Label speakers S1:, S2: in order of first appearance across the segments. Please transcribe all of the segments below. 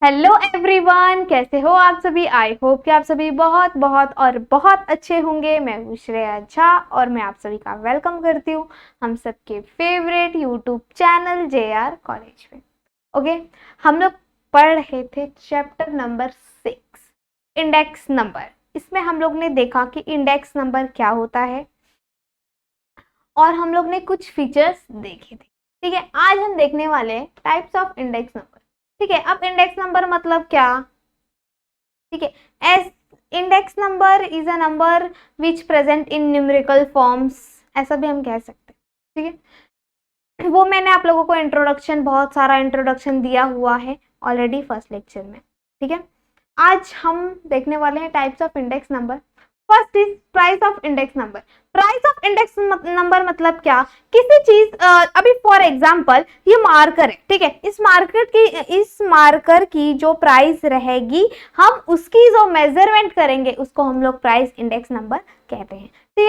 S1: Hello everyone, कैसे हो आप सभी। आई होप कि आप सभी बहुत बहुत और बहुत अच्छे होंगे। मैं हूँ श्रेया झा और मैं आप सभी का वेलकम करती हूँ हम सबके favourite YouTube channel JR college में। ओके, हम लोग पढ़ रहे थे चैप्टर नंबर 6 इंडेक्स नंबर। इसमें हम लोग ने देखा कि इंडेक्स नंबर क्या होता है और हम लोग ने कुछ फीचर्स देखे थे। ठीक है, आज हम देखने वाले हैं टाइप्स ऑफ इंडेक्स नंबर। ठीक है, अब इंडेक्स नंबर मतलब क्या। ठीक है, S index number is a number which present in numerical forms, ऐसा भी हम कह सकते हैं। ठीक है, वो मैंने आप लोगों को इंट्रोडक्शन, बहुत सारा इंट्रोडक्शन दिया हुआ है ऑलरेडी फर्स्ट लेक्चर में। ठीक है, आज हम देखने वाले हैं types of index number. First is price of index number. Price of index number मतलब क्या, किसी चीज अभी फॉर एग्जांपल ये मार्कर है। ठीक है, इस मार्कर की जो प्राइस रहेगी, हम उसकी जो मेजरमेंट करेंगे उसको हम लोग प्राइस इंडेक्स नंबर कहते हैं। ठीक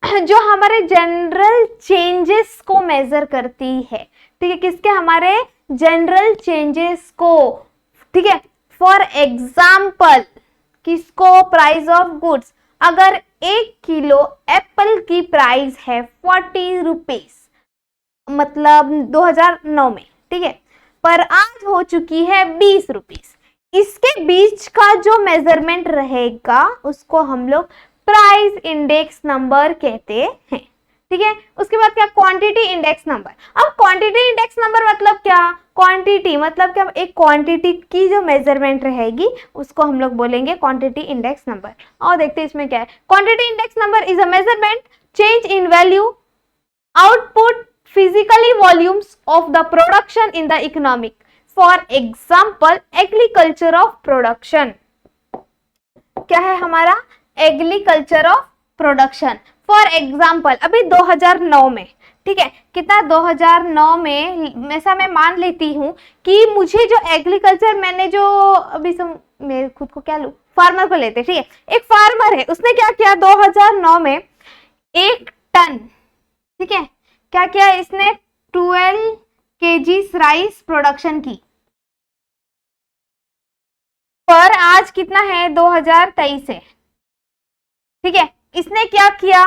S1: है, जो हमारे जनरल चेंजेस को मेजर करती है। ठीक है, किसके, हमारे जनरल चेंजेस को। ठीक है, फॉर एग्जाम्पल किसको, प्राइस ऑफ गुड्स। अगर 1 किलो एप्पल की प्राइस है 40 रुपीज, मतलब 2009 में, ठीक है, पर आज हो चुकी है 20 रुपीज। इसके बीच का जो मेजरमेंट रहेगा उसको हम लोग प्राइस इंडेक्स नंबर कहते हैं। ठीक है, उसके बाद क्या, क्वांटिटी इंडेक्स नंबर। अब क्वांटिटी इंडेक्स नंबर मतलब क्या, क्वांटिटी मतलब क्या, एक क्वांटिटी की जो मेजरमेंट रहेगी उसको हम लोग बोलेंगे क्वांटिटी इंडेक्स नंबर। और देखते हैं इसमें क्या है। Quantity index number is a measurement change in value output physically volumes of the production in the economic, for example agriculture of production। क्या है हमारा, agriculture of production. For example अभी 2009 में, ठीक है, कितना 2009 में, ऐसा मैं मान लेती हूँ कि मुझे जो एग्रीकल्चर, मैंने जो अभी मैं खुद को क्या लूँ, फार्मर को लेते। ठीक है, एक फार्मर है, उसने क्या किया 2009 में 1 टन, ठीक है, क्या किया इसने, 12 kg राइस प्रोडक्शन की। पर आज कितना है, 2023 है। ठीक है, इसने क्या किया,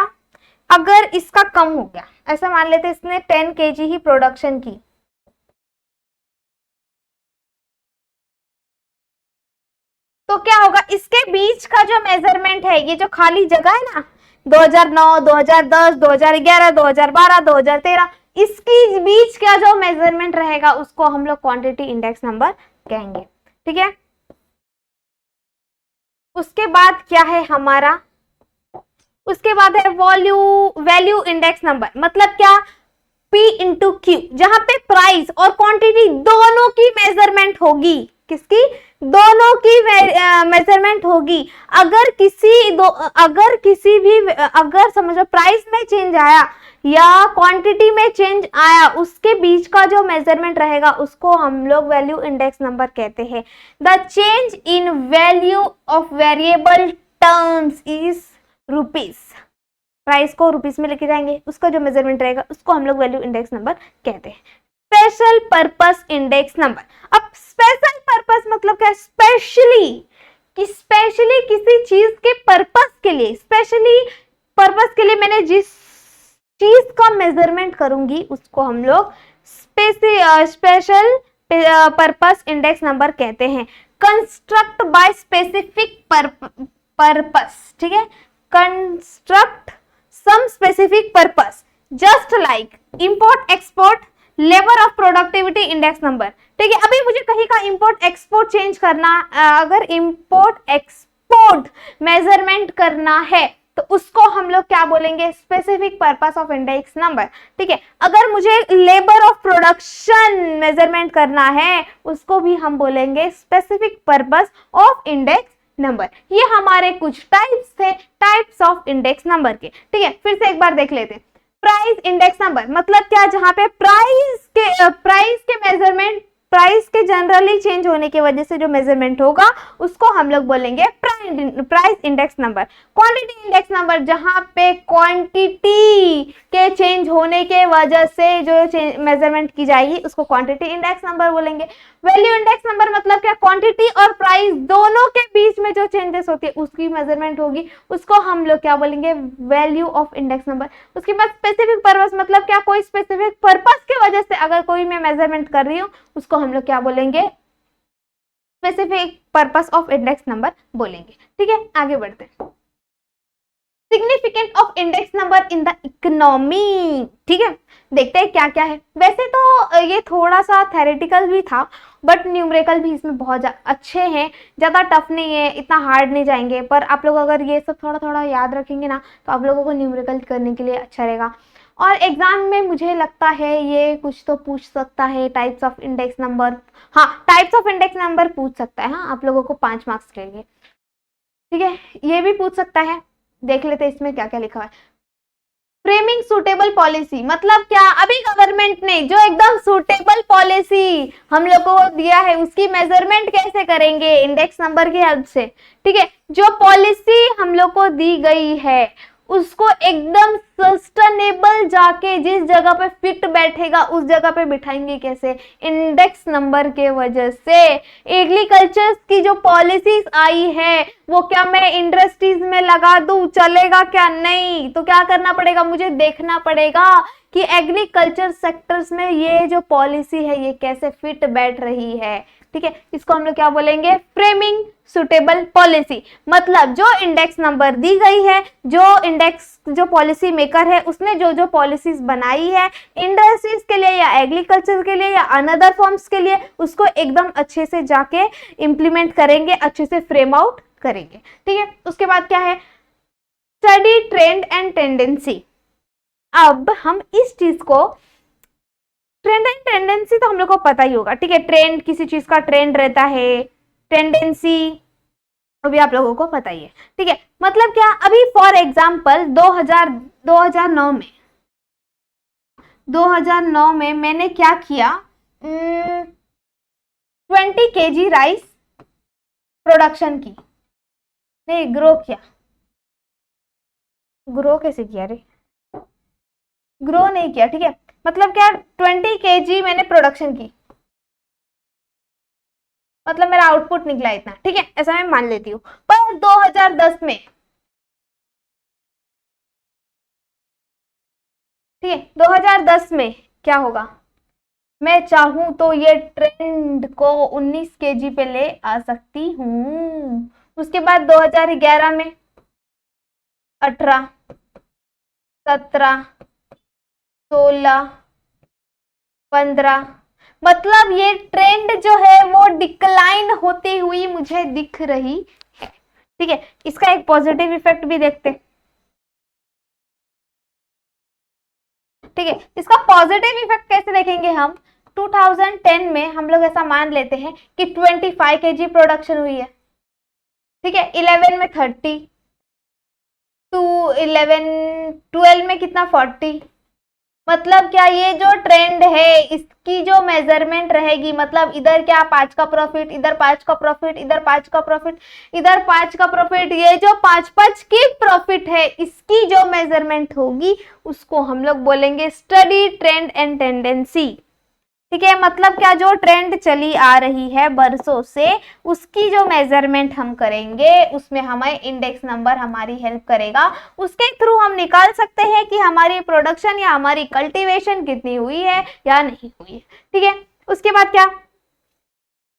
S1: अगर इसका कम हो गया, ऐसा मान लेते इसने 10 kg ही प्रोडक्शन की, तो क्या होगा, इसके बीच का जो मेजरमेंट है, ये जो खाली जगह है ना, 2009, 2010, 2011, 2012, 2013, इसकी बीच का जो मेजरमेंट रहेगा उसको हम लोग क्वांटिटी इंडेक्स नंबर कहेंगे। ठीक है, उसके बाद क्या है हमारा, उसके बाद है वैल्यू इंडेक्स नंबर। मतलब क्या, P इंटू क्यू, जहां पे प्राइस और क्वांटिटी दोनों की मेजरमेंट होगी। किसकी, दोनों की मेजरमेंट होगी। अगर समझो प्राइस में चेंज आया या क्वांटिटी में चेंज आया, उसके बीच का जो मेजरमेंट रहेगा उसको हम लोग वैल्यू इंडेक्स नंबर कहते हैं। The change in value of variable terms is rupees. Price को रुपीस में लेके जाएंगे, उसका जो मेजरमेंट रहेगा उसको हम लोग वैल्यू इंडेक्स नंबर कहते हैं। Special purpose index number. अब स्पेशल पर्पस मतलब क्या, स्पेशली किसी चीज के पर्पस के लिए, स्पेशली पर्पस के लिए मैंने जिस चीज का मेजरमेंट करूंगी उसको हम लोग स्पेशल पर्पस इंडेक्स नंबर कहते हैं। Construct by specific purpose. ठीक है, construct some specific purpose just like import export labor of productivity index number। ठीक है, अभी मुझे कहीं का import export चेंज करना, अगर import export मेजरमेंट करना है तो उसको हम लोग क्या बोलेंगे, specific purpose of index number. ठीक है, अगर मुझे लेबर ऑफ प्रोडक्शन मेजरमेंट करना है उसको भी हम बोलेंगे specific purpose of index number. ये हमारे कुछ टाइप्स थे, टाइप्स ऑफ इंडेक्स नंबर के। ठीक है, फिर से एक बार देख लेते हैं। प्राइस इंडेक्स नंबर मतलब क्या, जहां पे प्राइस के मेजरमेंट प्राइस के जनरली चेंज होने की वजह से जो मेजरमेंट होगा उसको हम लोग बोलेंगे price index number. Quantity index number जहां पे क्वांटिटी के चेंज होने के वजह से जो मेजरमेंट की जाएगी उसको क्वांटिटी इंडेक्स नंबर बोलेंगे। वैल्यू इंडेक्स नंबर मतलब क्या, क्वांटिटी और प्राइस दोनों के बीच में जो चेंजेस होती है उसकी मेजरमेंट होगी, उसको हम लोग क्या बोलेंगे, वैल्यू ऑफ इंडेक्स नंबर। उसके बाद स्पेसिफिक पर्पस मतलब क्या, कोई स्पेसिफिक पर्पस की वजह से अगर कोई मैं मेजरमेंट कर रही हूँ उसको हम लोग क्या बोलेंगे, specific purpose of index number बोलेंगे। ठीक है, आगे बढ़ते हैं। Significant of index number in the economy. ठीक है, देखते हैं क्या क्या है। वैसे तो ये थोड़ा सा थेरेटिकल भी था बट न्यूमेरिकल भी इसमें बहुत अच्छे हैं, ज़्यादा टफ नहीं है, इतना हार्ड नहीं जाएंगे। पर आप लोग अगर ये सब थोड़ा थोड़ा याद रखेंगे ना तो आप लोगों को न्यूमेरिकल करने के लिए अच्छा रहेगा। और एग्जाम में मुझे लगता है ये कुछ तो पूछ सकता है, टाइप्स ऑफ इंडेक्स नंबर। हाँ, टाइप्स ऑफ इंडेक्स नंबर पूछ सकता है। हाँ, आप लोगों को 5 मार्क्स के लिए। ठीक है, ये भी पूछ सकता है। देख लेते हैं इसमें क्या क्या लिखा है। फ्रेमिंग सूटेबल पॉलिसी मतलब क्या, अभी गवर्नमेंट ने जो एकदम सूटेबल पॉलिसी हम लोगों को दिया है उसकी मेजरमेंट कैसे करेंगे, इंडेक्स नंबर की हेल्प से। ठीक है, जो पॉलिसी हम लोग को दी गई है उसको एकदम सस्टेनेबल जाके जिस जगह पे फिट बैठेगा उस जगह पे बिठाएंगे कैसे, इंडेक्स नंबर के वजह से। एग्रीकल्चर की जो पॉलिसीज आई है वो क्या मैं इंडस्ट्रीज में लगा दूं, चलेगा क्या, नहीं। तो क्या करना पड़ेगा, मुझे देखना पड़ेगा कि एग्रीकल्चर सेक्टर्स में ये जो पॉलिसी है ये कैसे फिट बैठ रही है। ठीक है, इसको हम लोग क्या बोलेंगे, फ्रेमिंग सुटेबल पॉलिसी। मतलब जो इंडेक्स नंबर दी गई है, जो पॉलिसी मेकर है उसने जो जो पॉलिसीज बनाई है इंडस्ट्रीज के लिए या एग्रीकल्चर के लिए या अनदर फॉर्म्स के लिए, उसको एकदम अच्छे से जाके इम्प्लीमेंट करेंगे, अच्छे से फ्रेम आउट करेंगे। ठीक है, उसके बाद क्या है, स्टडी ट्रेंड एंड टेंडेंसी। अब हम इस चीज को, ट्रेंड एंड टेंडेंसी तो हम लोग को पता ही होगा। ठीक है, ट्रेंड किसी चीज का ट्रेंड रहता है, टेंडेंसी अभी आप लोगों को पता ही है। ठीक है, मतलब क्या, अभी फॉर एग्जांपल 2009 में मैंने क्या किया, 20 kg राइस प्रोडक्शन की, नहीं ग्रो किया, ग्रो कैसे किया रे, ग्रो नहीं किया। ठीक है, मतलब क्या, 20 kg मैंने प्रोडक्शन की, मतलब मेरा आउटपुट निकला इतना। ठीक है, ऐसा मैं मान लेती हूँ। पर 2010 में, ठीक है, 2010 में क्या होगा, मैं चाहूं तो ये ट्रेंड को 19 kg पे ले आ सकती हूँ। उसके बाद 2011 में 18, 17, 16, 15, मतलब ये ट्रेंड जो है वो डिक्लाइन होती हुई मुझे दिख रही है। ठीक है, इसका एक पॉजिटिव इफेक्ट भी देखते हैं। ठीक है, इसका पॉजिटिव इफेक्ट कैसे देखेंगे हम, 2010 में हम लोग ऐसा मान लेते हैं कि 25 kg प्रोडक्शन हुई है। ठीक है, 11 में 30, 12 में कितना, 40। मतलब क्या, ये जो ट्रेंड है इसकी जो मेजरमेंट रहेगी, मतलब इधर क्या 5 का प्रॉफिट, इधर 5 का प्रॉफिट, इधर 5 का प्रॉफिट, इधर 5 का प्रॉफिट, ये जो 5 की प्रॉफिट है इसकी जो मेजरमेंट होगी उसको हम लोग बोलेंगे स्टडी ट्रेंड एंड टेंडेंसी। ठीक है, मतलब क्या, जो ट्रेंड चली आ रही है बरसों से उसकी जो मेजरमेंट हम करेंगे उसमें हमें इंडेक्स नंबर हमारी हेल्प करेगा। उसके थ्रू हम निकाल सकते हैं कि हमारी प्रोडक्शन या हमारी कल्टीवेशन कितनी हुई है या नहीं हुई है। ठीक है, उसके बाद क्या,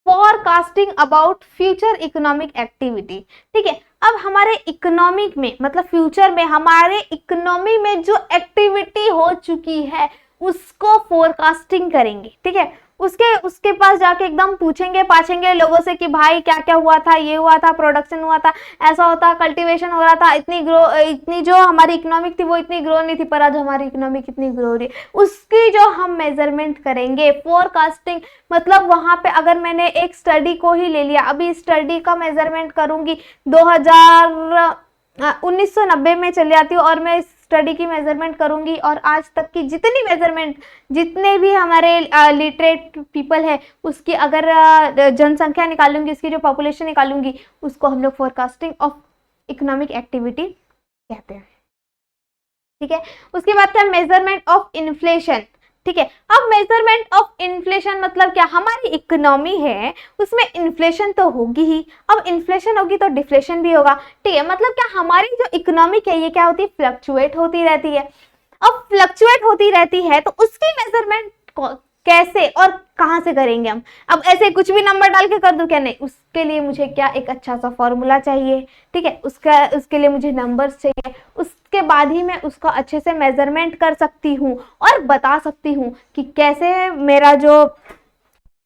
S1: forecasting about future economic activity. ठीक है, अब हमारे इकोनॉमिक में, मतलब फ्यूचर में हमारे इकोनॉमी में जो एक्टिविटी हो चुकी है उसको फोरकास्टिंग करेंगे। ठीक है, उसके पास जाके एकदम पूछेंगे पाछेंगे लोगों से कि भाई क्या क्या हुआ था, ये हुआ था, प्रोडक्शन हुआ था, ऐसा होता, कल्टीवेशन हो रहा था, इतनी जो हमारी इकोनॉमिक थी वो इतनी ग्रो नहीं थी, पर आज हमारी इकोनॉमिक कितनी ग्रो हो रही है, उसकी जो हम मेजरमेंट करेंगे। फोरकास्टिंग मतलब वहां पे अगर मैंने एक स्टडी को ही ले लिया, अभी स्टडी का मेजरमेंट करूंगी 1990 में चले जाती हूँ और मैं स्टडी की मेजरमेंट करूंगी और आज तक की जितनी मेजरमेंट, जितने भी हमारे लिटरेट पीपल है उसकी अगर जनसंख्या निकालूंगी, उसकी जो पॉपुलेशन निकालूंगी, उसको हम लोग फोरकास्टिंग ऑफ इकोनॉमिक एक्टिविटी कहते हैं। ठीक है, उसके बाद क्या, मेजरमेंट ऑफ इन्फ्लेशन। ठीक है, अब मेजरमेंट ऑफ इन्फ्लेशन मतलब क्या, हमारी इकोनॉमी है उसमें इन्फ्लेशन तो होगी ही, अब इन्फ्लेशन होगी तो डिफ्लेशन भी होगा। ठीक है, मतलब क्या, हमारी जो इकोनॉमिक है ये क्या होती है, फ्लक्चुएट होती रहती है। अब फ्लक्चुएट होती रहती है तो उसकी मेजरमेंट कैसे और कहाँ से करेंगे हम? अब ऐसे कुछ भी नंबर डाल के कर दूं क्या? नहीं, उसके लिए मुझे क्या, एक अच्छा सा फॉर्मूला चाहिए। ठीक है, उसके लिए मुझे नंबर्स चाहिए, उसके बाद ही मैं उसका अच्छे से मेजरमेंट कर सकती हूँ और बता सकती हूँ कि कैसे मेरा जो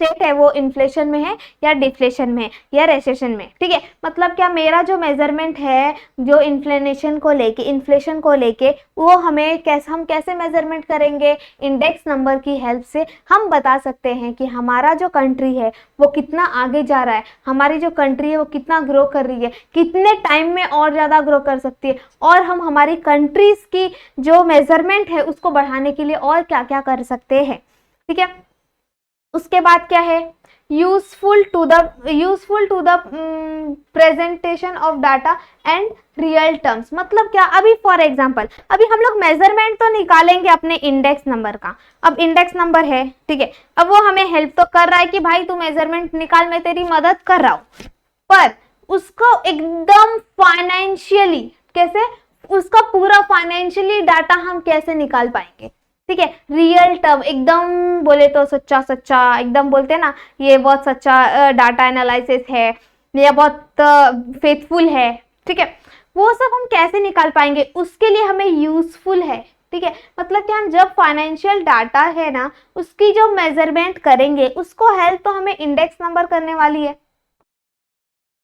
S1: स्टेट है वो इन्फ्लेशन में है या डिफ्लेशन में है या रेसेशन में। ठीक है, मतलब क्या, मेरा जो मेजरमेंट है जो इन्फ्लेशन को लेके, इन्फ्लेशन को लेके, वो हमें हम कैसे मेजरमेंट करेंगे? इंडेक्स नंबर की हेल्प से हम बता सकते हैं कि हमारा जो कंट्री है वो कितना आगे जा रहा है, हमारी जो कंट्री है वो कितना ग्रो कर रही है, कितने टाइम में और ज़्यादा ग्रो कर सकती है, और हम हमारी कंट्रीज की जो मेजरमेंट है उसको बढ़ाने के लिए और क्या क्या कर सकते हैं। ठीक है, उसके बाद क्या है, useful to the presentation of data and real terms. मतलब क्या, अभी फॉर एग्जांपल अभी हम लोग मेजरमेंट तो निकालेंगे अपने इंडेक्स नंबर का। अब इंडेक्स नंबर है, ठीक है, अब वो हमें हेल्प तो कर रहा है कि भाई तू मेजरमेंट निकाल, मैं तेरी मदद कर रहा हूं, पर उसको एकदम फाइनेंशियली कैसे, उसका पूरा फाइनेंशियली डाटा हम कैसे निकाल पाएंगे? ठीक है, रियल टर्म, एकदम बोले तो सच्चा सच्चा, एकदम बोलते हैं ना ये बहुत सच्चा डाटा एनालिसिस है, ये बहुत फेथफुल है। ठीक है, वो सब हम कैसे निकाल पाएंगे? उसके लिए हमें यूजफुल है। ठीक है, मतलब कि हम जब फाइनेंशियल डाटा है ना उसकी जो मेजरमेंट करेंगे उसको हेल्प तो हमें इंडेक्स नंबर करने वाली है।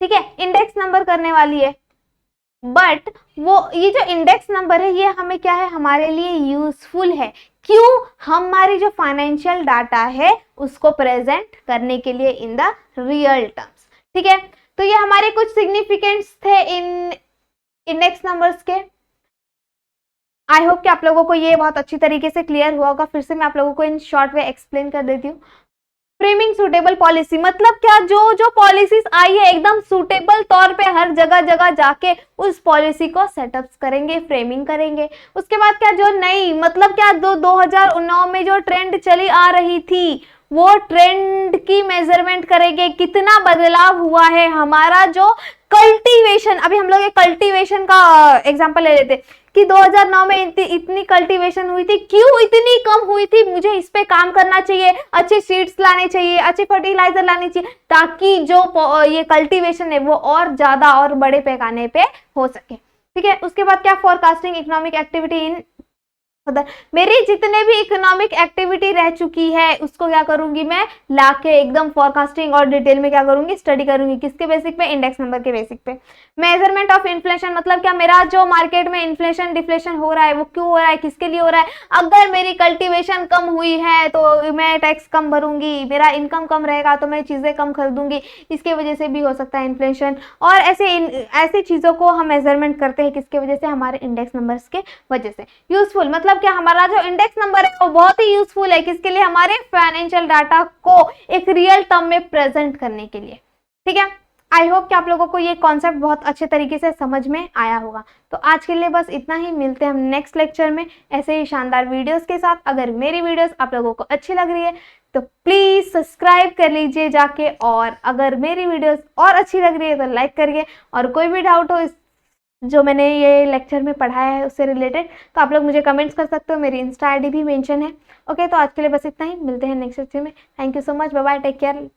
S1: ठीक है, इंडेक्स नंबर करने वाली है, बट वो ये जो इंडेक्स नंबर है ये हमें क्या है, हमारे लिए यूजफुल है। क्यों? हमारी जो फाइनेंशियल डाटा है उसको प्रेजेंट करने के लिए इन द रियल टर्म्स। ठीक है, तो ये हमारे कुछ सिग्निफिकेंस थे इन इंडेक्स नंबर्स के। आई होप कि आप लोगों को ये बहुत अच्छी तरीके से क्लियर हुआ होगा। फिर से मैं आप लोगों को इन शॉर्ट वे एक्सप्लेन कर देती हूँ। फ्रेमिंग सूटेबल पॉलिसी मतलब क्या, जो जो पॉलिसीज आई है एकदम सूटेबल तौर पे हर जगह जगह जाके उस पॉलिसी को सेटअप करेंगे, फ्रेमिंग करेंगे। उसके बाद क्या, जो नई मतलब क्या 2009 में जो ट्रेंड चली आ रही थी वो ट्रेंड की मेजरमेंट करेंगे, कितना बदलाव हुआ है हमारा जो कल्टीवेशन। अभी हम लोग एक कल्टीवेशन का एग्जांपल ले लेते कि 2009 में इतनी कल्टीवेशन हुई थी, क्यों इतनी कम हुई थी, मुझे इस पे काम करना चाहिए, अच्छे सीड्स लाने चाहिए, अच्छे फर्टिलाइजर लाने चाहिए, ताकि जो ये कल्टीवेशन है वो और ज्यादा और बड़े पैमाने पे हो सके। ठीक है, उसके बाद क्या, फोरकास्टिंग इकोनॉमिक एक्टिविटी इन मेरी जितने भी इकोनॉमिक एक्टिविटी रह चुकी है उसको क्या करूंगी मैं, लाके एकदम फोरकास्टिंग और डिटेल में क्या करूंगी, स्टडी करूंगी। किसके बेसिक पे? इंडेक्स नंबर के बेसिक पे। मेजरमेंट ऑफ इन्फ्लेशन मतलब क्या, मेरा जो मार्केट में इन्फ्लेशन डिफ्लेशन हो रहा है वो क्यों हो रहा है, किसके लिए हो रहा है? अगर मेरी कल्टीवेशन कम हुई है तो मैं टैक्स कम भरूंगी, मेरा इनकम कम रहेगा तो मैं चीजें कम खरीदूंगी, इसके वजह से भी हो सकता है इन्फ्लेशन। और ऐसे चीजों को हम मेजरमेंट करते हैं किसके वजह से? हमारे इंडेक्स नंबर्स के वजह से। यूजफुल मतलब क्या, हमारा जो इंडेक्स नंबर है वो बहुत ही यूजफुल है किसके लिए? हमारे फाइनेंशियल डाटा को एक रियल टर्म में प्रेजेंट करने के लिए। ठीक है, आई होप कि आप लोगों को ये कॉन्सेप्ट बहुत अच्छे तरीके से समझ में आया होगा। तो आज के लिए बस इतना ही, मिलते हैं हम नेक्स्ट लेक्चर में ऐसे ही शानदार वीडियोस के साथ। अगर मेरी वीडियोस आप लोगों को अच्छी लग रही है तो प्लीज सब्सक्राइब कर लीजिए जाके, और अगर मेरी वीडियोस और अच्छी लग रही है तो लाइक करिए, और कोई भी डाउट हो इस जो मैंने ये लेक्चर में पढ़ाया है उससे रिलेटेड तो आप लोग मुझे कमेंट्स कर सकते हो, मेरी इंस्टा आईडी भी मेंशन है। ओके, तो आज के लिए बस इतना ही, मिलते हैं नेक्स्ट लेक्चर में। Thank you so much, bye bye, take care.